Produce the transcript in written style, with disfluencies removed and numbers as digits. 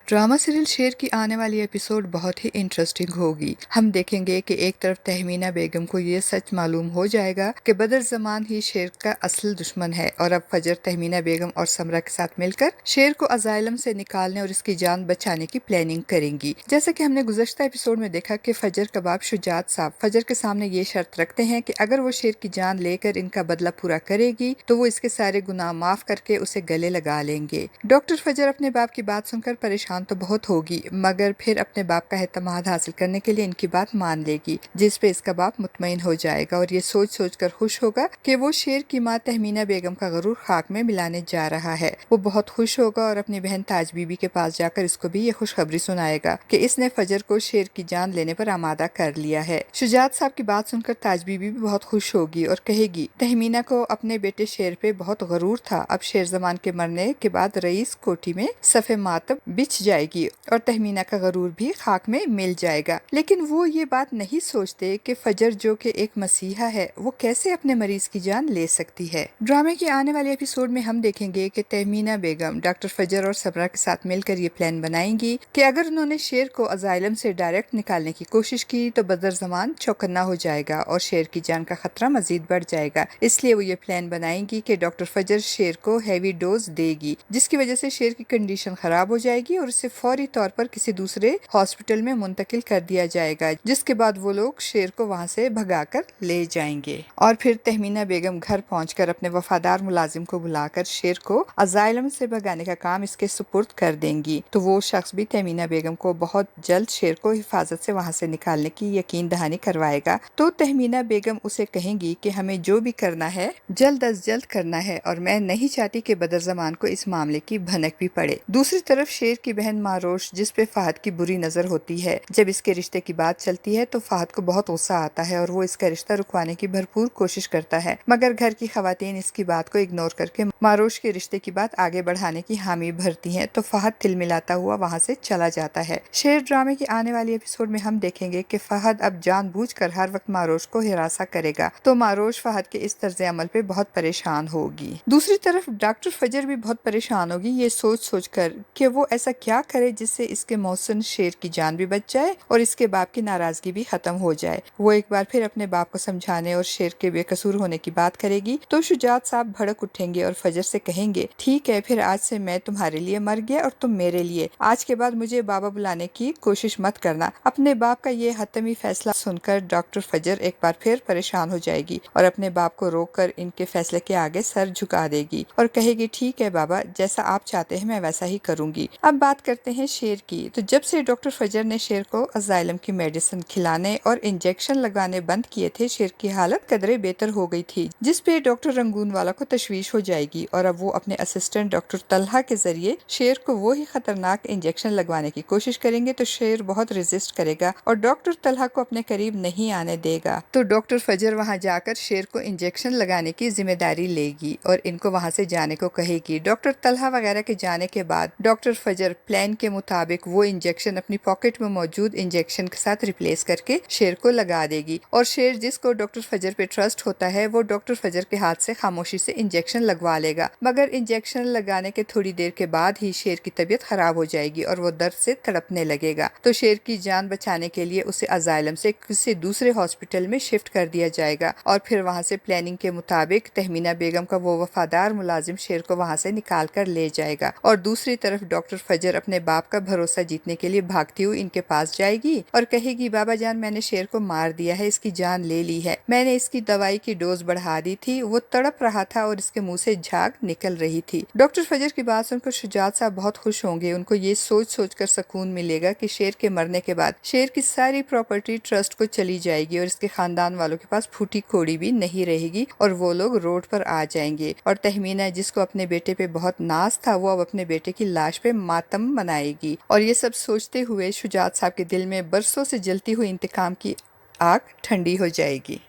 Drama serial शेर की आने वाली एपिसोड बहुत ही इंटरेस्टिंग होगी। हम देखेंगे कि एक तरफ तहमीना बेगम को ये सच मालूम हो जाएगा कि बदर ज़मान ही शेर का असल दुश्मन है और अब फजर तहमीना बेगम और समरा के साथ मिलकर शेर को अजाइलम से निकालने और इसकी जान बचाने की प्लानिंग करेंगी। जैसा कि हमने गुज़श्ता एपिसोड में देखा कि फजर कबाब शुजात साहब फजर के सामने ये शर्त रखते हैं कि अगर वो शेर की जान लेकर इनका बदला पूरा करेगी तो वो इसके सारे गुनाह माफ करके उसे गले लगा लेंगे। डॉक्टर फजर अपने बाप की बात सुनकर परेशान तो बहुत होगी, मगर फिर अपने बाप का एतमाद हासिल करने के लिए इनकी बात मान लेगी, जिस पे इसका बाप मुतमईन हो जाएगा और ये सोच सोच कर खुश होगा कि वो शेर की माँ तहमीना बेगम का गरूर खाक में मिलाने जा रहा है। वो बहुत खुश होगा और अपनी बहन ताज बीबी के पास जाकर इसको भी ये खुशखबरी सुनाएगा कि इसने फजर को शेर की जान लेने पर आमादा कर लिया है। शुजात साहब की बात सुनकर ताज बीबी भी बहुत खुश होगी और कहेगी तहमीना को अपने बेटे शेर पे बहुत गरूर था, अब शेर जमान के मरने के बाद रईस कोठी में सफ़े मातब बिछ जाएगी और तहमीना का गरूर भी खाक में मिल जाएगा। लेकिन वो ये बात नहीं सोचते कि फजर जो कि एक मसीहा है वो कैसे अपने मरीज की जान ले सकती है। ड्रामे के आने वाले एपिसोड में हम देखेंगे कि तहमीना बेगम डॉक्टर फजर और सबरा के साथ मिलकर ये प्लान बनाएंगी कि अगर उन्होंने शेर को अजाइलम से डायरेक्ट निकालने की कोशिश की तो बदर जमान चौकन्ना हो जाएगा और शेर की जान का खतरा मजीद बढ़ जाएगा। इसलिए वो ये प्लान बनाएंगी कि डॉक्टर फजर शेर को हैवी डोज देगी, जिसकी वजह से शेर की कंडीशन खराब हो जाएगी और उसे फौरी तौर पर किसी दूसरे हॉस्पिटल में मुंतकिल कर दिया जाएगा, जिसके बाद वो लोग शेर को वहां से भगाकर ले जाएंगे। और फिर तहमीना बेगम घर पहुंचकर अपने वफादार मुलाजिम को बुलाकर शेर को अजाइलम से भगाने का काम इसके सुपुर्द कर देंगी। तो वो शख्स भी तहमीना बेगम को बहुत जल्द शेर को हिफाजत से वहां से निकालने की यकीन दहानी करवाएगा। तो तहमीना बेगम उसे कहेंगी कि हमें जो भी करना है जल्द अज जल्द करना है और मैं नहीं चाहती कि बदर जमान को इस मामले की भनक भी पड़े। दूसरी तरफ शेर की बहन मारोश, जिस पे फहद की बुरी नजर होती है, जब इसके रिश्ते की बात चलती है तो फहद को बहुत गुस्सा आता है और वो इसका रिश्ता रुकवाने की भरपूर कोशिश करता है, मगर घर की खवातीन इसकी बात को इग्नोर करके मारोश के रिश्ते की बात आगे बढ़ाने की हामी भरती हैं। तो फहद तिलमिलाता हुआ वहां से चला जाता है। शेर ड्रामे की आने वाली एपिसोड में हम देखेंगे कि फहद अब जानबूझकर हर वक्त मारोश को हिरासा करेगा, तो मारोश फहद के इस तर्ज अमल पे बहुत परेशान होगी। दूसरी तरफ डॉक्टर फजर भी बहुत परेशान होगी ये सोच सोच कर कि वो ऐसा क्या करे जिससे इसके मोहसिन शेर की जान भी बच जाए और इसके बाप की नाराजगी भी खत्म हो जाए। वो एक बार फिर अपने बाप को समझाने और शेर के बेकसूर होने की बात करेगी तो शुजात साहब भड़क उठेंगे और फजर से कहेंगे ठीक है, फिर आज से मैं तुम्हारे लिए मर गया और तुम मेरे लिए। आज के बाद मुझे बाबा बुलाने की कोशिश मत करना। अपने बाप का ये हतमी फैसला सुनकर डॉक्टर फजर एक बार फिर परेशान हो जाएगी और अपने बाप को रोक कर इनके फैसले के आगे सर झुका देगी और कहेगी ठीक है बाबा, जैसा आप चाहते हैं मैं वैसा ही करूंगी। अब बात करते हैं शेर की। तो जब से डॉक्टर फजर ने शेर को अजाइलम की मेडिसिन खिलाने और इंजेक्शन लगाने बंद किए थे, शेर की हालत कदरे बेहतर हो गई थी, जिस पे डॉक्टर रंगून वाला को तशवीश हो जाएगी और अब वो अपने असिस्टेंट डॉक्टर तलहा के जरिए शेर को वो ही खतरनाक इंजेक्शन लगवाने की कोशिश करेंगे। तो शेर बहुत रेजिस्ट करेगा और डॉक्टर तलहा को अपने करीब नहीं आने देगा। तो डॉक्टर फजर वहां जाकर शेर को इंजेक्शन लगाने की जिम्मेदारी लेगी और इनको वहां से जाने को कहेगी। डॉक्टर तलहा वगैरह के जाने के बाद डॉक्टर फजर प्लान के मुताबिक वो इंजेक्शन अपनी पॉकेट में मौजूद इंजेक्शन के साथ रिप्लेस करके शेर को लगा देगी और शेर, जिसको डॉक्टर फजर पे ट्रस्ट होता है, वो डॉक्टर फजर के हाथ से खामोशी से इंजेक्शन लगवा लेगा। मगर इंजेक्शन लगाने के थोड़ी देर के बाद ही शेर की तबीयत खराब हो जाएगी और वो दर्द से तड़पने लगेगा। तो शेर की जान बचाने के लिए उसे अजाइलम से किसी दूसरे हॉस्पिटल में शिफ्ट कर दिया जाएगा और फिर वहां से प्लानिंग के मुताबिक तहमीना बेगम का वो वफादार मुलाजिम शेर को वहां से निकाल कर ले जाएगा। और दूसरी तरफ डॉक्टर फजर अपने बाप का भरोसा जीतने के लिए भागती हुई इनके पास जाएगी और कहेगी बाबा जान, मैंने शेर को मार दिया है, इसकी जान ले ली है, मैंने इसकी दवाई की डोज बढ़ा दी थी, वो तड़प रहा था और इसके मुंह से झाग निकल रही थी। डॉक्टर फजर की बात सुनकर शुजात साहब बहुत खुश होंगे। उनको ये सोच सोच कर सुकून मिलेगा कि शेर के मरने के बाद शेर की सारी प्रॉपर्टी ट्रस्ट को चली जाएगी और इसके खानदान वालों के पास फूटी कोड़ी भी नहीं रहेगी और वो लोग रोड पर आ जाएंगे। और तहमीना, जिसको अपने बेटे पे बहुत नाज था, वो अब अपने बेटे की लाश पे मातम मनाएगी। और ये सब सोचते हुए शुजात साहब के दिल में बरसों से जलती हुई इंतकाम की आग ठंडी हो जाएगी।